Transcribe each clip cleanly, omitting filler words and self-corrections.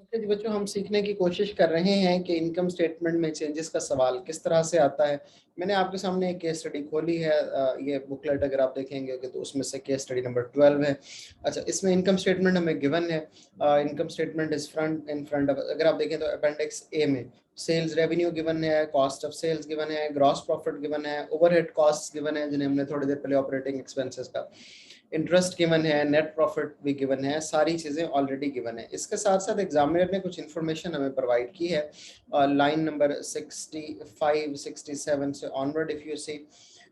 Okay जी बच्चों, हम सीखने की कोशिश कर रहे हैं कि इनकम स्टेटमेंट में चेंजेस का सवाल किस तरह से आता है। मैंने आपके सामने एक केस स्टडी खोली है। ये बुकलेट अगर आप देखेंगे तो उसमें से केस स्टडी नंबर 12 है। अच्छा, इसमें इनकम स्टेटमेंट हमें गिवन है। Income statement is front of, अगर आप देखें तो अपेंडिक्स ए में सेल्स रेवेन्यू गिवन है, कॉस्ट ऑफ सेल्स गिवन है, ग्रॉस प्रॉफिट गिवन है, ओवरहेड कॉस्ट गिवन है जिन्हें हमने थोड़ी देर पहले ऑपरेटिंग एक्सपेंसेस का, इंटरेस्ट गिवन है, नेट प्रॉफिट भी गिवन है, सारी चीज़ें ऑलरेडी गिवन है। इसके साथ साथ एग्जामिनर ने कुछ इन्फॉर्मेशन हमें प्रोवाइड की है। लाइन नंबर 65 67 से ऑनवर्ड इफ यू सी,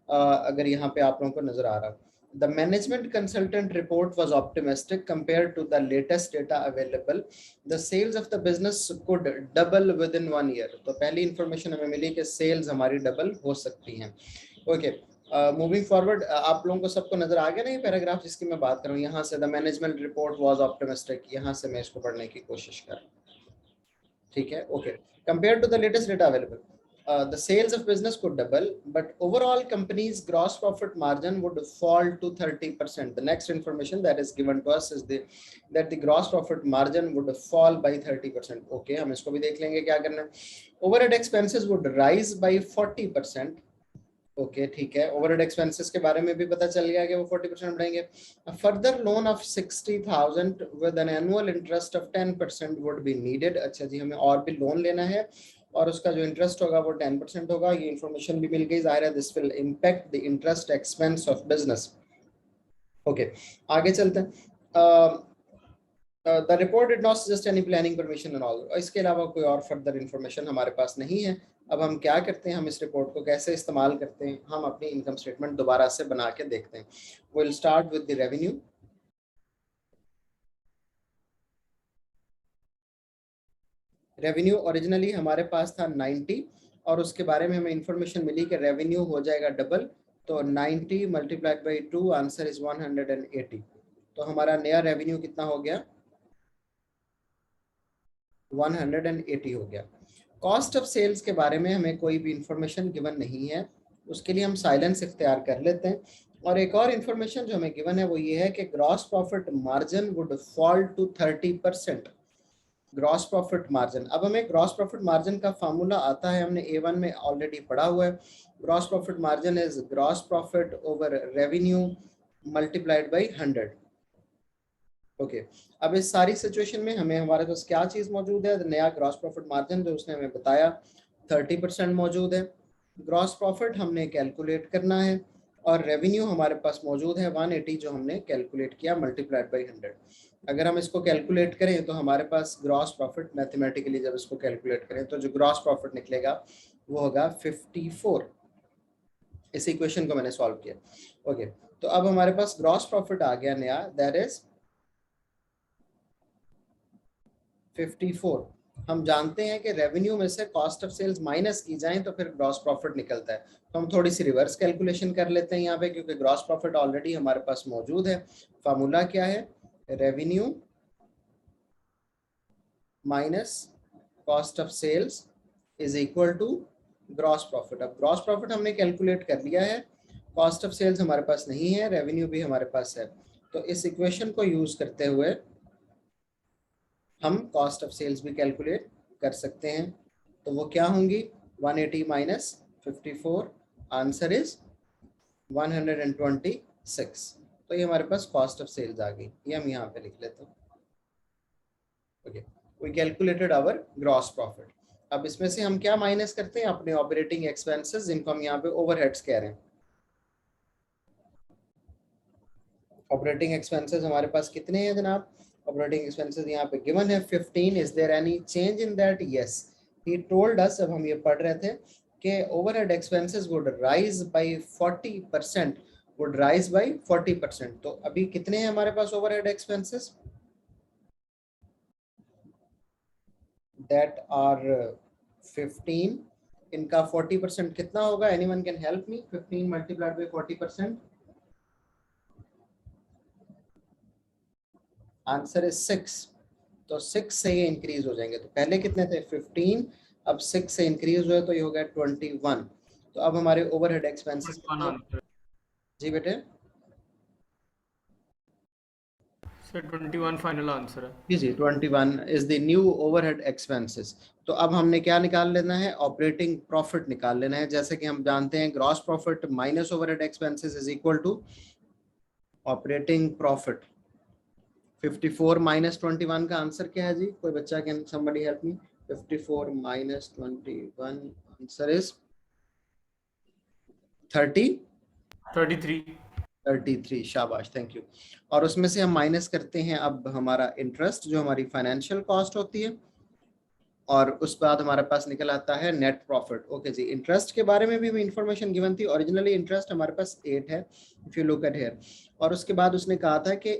अगर यहाँ पे आप लोगों को नजर आ रहा, the management consultant report was optimistic compare to the latest data available, the sales of the business could double within 1 year. तो पहली इंफॉर्मेशन हमें मिली कि सेल्स हमारी डबल हो सकती हैं। ओके, मूविंग फॉरवर्ड, आप लोगों को सबको नजर आ गया ना ये पैराग्राफ जिसकी मैं बात कर रहा हूँ। यहाँ से the management report was optimistic, यहाँ से मैं इसको पढ़ने की कोशिश कर रहा हूँ। ठीक है, okay. Compare to the latest data available, the sales of business could double, but overall company's gross profit margin would fall to 30%. The next information that is given to us is that the gross profit margin would fall by 30%. Okay, हम इसको भी देख लेंगे क्या करना है। Overhead expenses would rise by 40%. Okay, ठीक है, ओवरहेड एक्सपेंसेस के बारे में भी पता चल गया कि वो 40% बढ़ेंगे। Further loan of 60,000 with an annual interest of 10% would be needed. अच्छा जी, हमें और भी लोन लेना है और उसका जो इंटरेस्ट होगा वो 10% होगा। ये इन्फॉर्मेशन भी मिल गई, जाहिर है this will impact the interest expense of business. Okay, आगे चलते हैं। The report did not suggest any planning permission and all. इसके अलावा कोई और फर्दर इन्फॉर्मेशन हमारे पास नहीं है। अब हम क्या करते हैं, हम इस रिपोर्ट को कैसे इस्तेमाल करते हैं, हम अपनी इनकम स्टेटमेंट दोबारा से बना के देखते हैं। Will start with the revenue. Revenue originally हमारे पास था 90 और उसके बारे में हमें इंफॉर्मेशन मिली कि रेवेन्यू हो जाएगा डबल। तो 90 मल्टीप्लाइड बाई 2, आंसर इज 180। तो हमारा नया रेवेन्यू कितना हो गया, 180 हो गया। कॉस्ट ऑफ सेल्स के बारे में हमें कोई भी इंफॉर्मेशन गिवन नहीं है, उसके लिए हम साइलेंस इख्तियार कर लेते हैं। और एक और इंफॉर्मेशन जो हमें गिवन है वो ये है कि gross profit margin would fall to 30%। Gross profit margin, अब हमें ग्रॉस प्रॉफिट मार्जिन का फार्मूला आता है, हमने A1 में ऑलरेडी पढ़ा हुआ है। Gross profit margin is gross profit over revenue multiplied by 100। Okay, अब इस सारी सिचुएशन में हमें हमारे पास क्या चीज मौजूद है, नया ग्रॉस प्रॉफिट मार्जिन जो उसने हमें बताया 30% मौजूद है। ग्रॉस प्रॉफिट हमने कैलकुलेट करना है और रेवेन्यू हमारे पास मौजूद है 180 जो हमने कैलकुलेट किया मल्टीप्लाइड बाई 100। अगर हम इसको कैलकुलेट करें तो हमारे पास ग्रॉस प्रॉफिट मैथमेटिकली जब इसको कैलकुलेट करें तो जो ग्रॉस प्रॉफिट निकलेगा वो होगा 54। इस इक्वेशन को मैंने सॉल्व किया। ओके, तो अब हमारे पास ग्रॉस प्रॉफिट आ गया नया, दैट इज 54। हम जानते हैं कि रेवेन्यू में से कॉस्ट ऑफ सेल्स माइनस की जाए तो फिर ग्रॉस प्रॉफिट निकलता है। तो हम थोड़ी सी रिवर्स कैलकुलेशन कर लेते हैं यहाँ पे, क्योंकि ग्रॉस प्रॉफिट ऑलरेडी हमारे पास मौजूद है। फार्मूला क्या है, revenue minus cost of sales is equal to gross profit. अब ग्रॉस प्रॉफिट हमने कैलकुलेट कर लिया है, कॉस्ट ऑफ सेल्स हमारे पास नहीं है, रेवेन्यू भी हमारे पास है। तो इस इक्वेशन को यूज करते हुए हम कॉस्ट ऑफ सेल्स भी कैलकुलेट कर सकते हैं। तो वो क्या होंगी, 180 माइनस 54, आंसर इज 126। तो ये हमारे पास कॉस्ट ऑफ सेल्स आ गई, ये हम यहाँ पे लिख लेते हैं। Okay, we calculated our gross profit. अब इसमें से हम क्या माइनस करते हैं, अपने ऑपरेटिंग एक्सपेंसेस जिनको हम यहाँ पे ओवरहेड्स कह रहे हैं। ऑपरेटिंग एक्सपेंसेस हमारे पास कितने हैं जनाब, ऑपरेटिंग एक्सपेंसेस यहाँ पे गिवन है 15। Is there any change in that, yes he told us. अब हम ये पढ़ रहे थे कि overhead expenses would rise by 40%, would rise by 40%। तो अभी कितने हैं हमारे पास ओवरहेड एक्सपेंसेस, दैट आर 15। इनका 40% कितना होगा, anyone can help me, 15 multiplied by 40%, answer is 6। तो 6 से ये इंक्रीज हो जाएंगे। तो पहले कितने थे 15, अब 6 से इंक्रीज हुए तो ये हो गया 21। तो अब हमारे ओवरहेड एक्सपेंसेस कितने, जी बेटे सर 21 फाइनल आंसर है। जी जी, 21 is the new overhead expenses. तो अब हमने क्या निकाल लेना है, ऑपरेटिंग प्रॉफिट निकाल लेना है। जैसे कि हम जानते हैं gross profit minus overhead expenses is equal to operating profit. 54 minus 21 का आंसर क्या है जी? कोई बच्चा, can somebody help me? 54 minus 21 answer is 33। 33। शाबाश, थैंक यू। और उसमें से हम माइनस करते हैं अब हमारा इंटरेस्ट, जो हमारी फाइनेंशियल कॉस्ट होती है, और उस बाद हमारे पास निकल आता है नेट प्रॉफिट। ओके जी, इंटरेस्ट के बारे में भी इंफॉर्मेशन गिवन थी। ओरिजिनली इंटरेस्ट हमारे पास 8 है, if you look at here. और उसके बाद उसने कहा था कि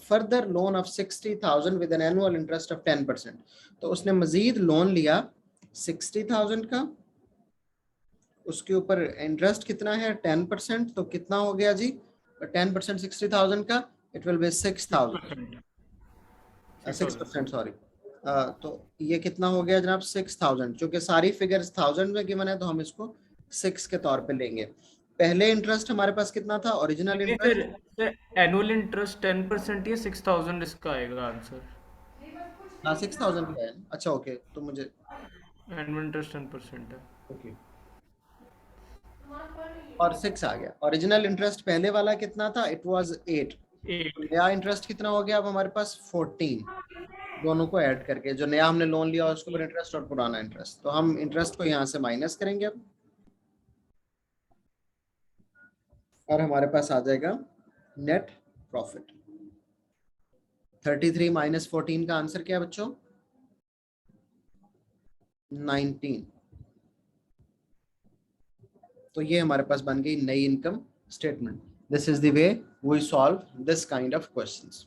further loan of 60,000 with an annual interest of 10%। तो उसने मजीद लोन लिया 60,000 का, उसके ऊपर इंटरेस्ट कितना है 10%, तो कितना हो गया जी 10% 60,000 का? It will be 6,000, 6%, sorry. तो ये कितना हो गया जनाब 6,000। चूंकि सारी फिगर्स 1000 में गिवन है तो हम इसको 6 के तौर पे लेंगे। पहले इंटरेस्ट हमारे पास कितना था, ओरिजिनल नहीं इंटरेस्ट? सर, एनुअल इंटरेस्ट 10% या 6000 इसका आएगा आंसर। हाँ 6,000 का है ना? अच्छा ओके, तो मुझे एनुअल इंटरेस्ट 10% है। ओके, और 6 आ गया। ओरिजिनल इंटरेस्ट पहले वाला कितना था, इट वाज 8। 8। नया इंटरेस्ट कितना हो गया अब हमारे पास 14, दोनों को ऐड करके, जो नया हमने लोन लिया उसके ऊपर इंटरेस्ट और पुराना इंटरेस्ट। तो हम इंटरेस्ट को यहाँ से माइनस करेंगे अब, और हमारे पास आ जाएगा नेट प्रॉफिट। 33 माइनस 14 का आंसर क्या है बच्चों? 19। तो ये हमारे पास बन गई नई income statement. This is the way we solve this kind of questions.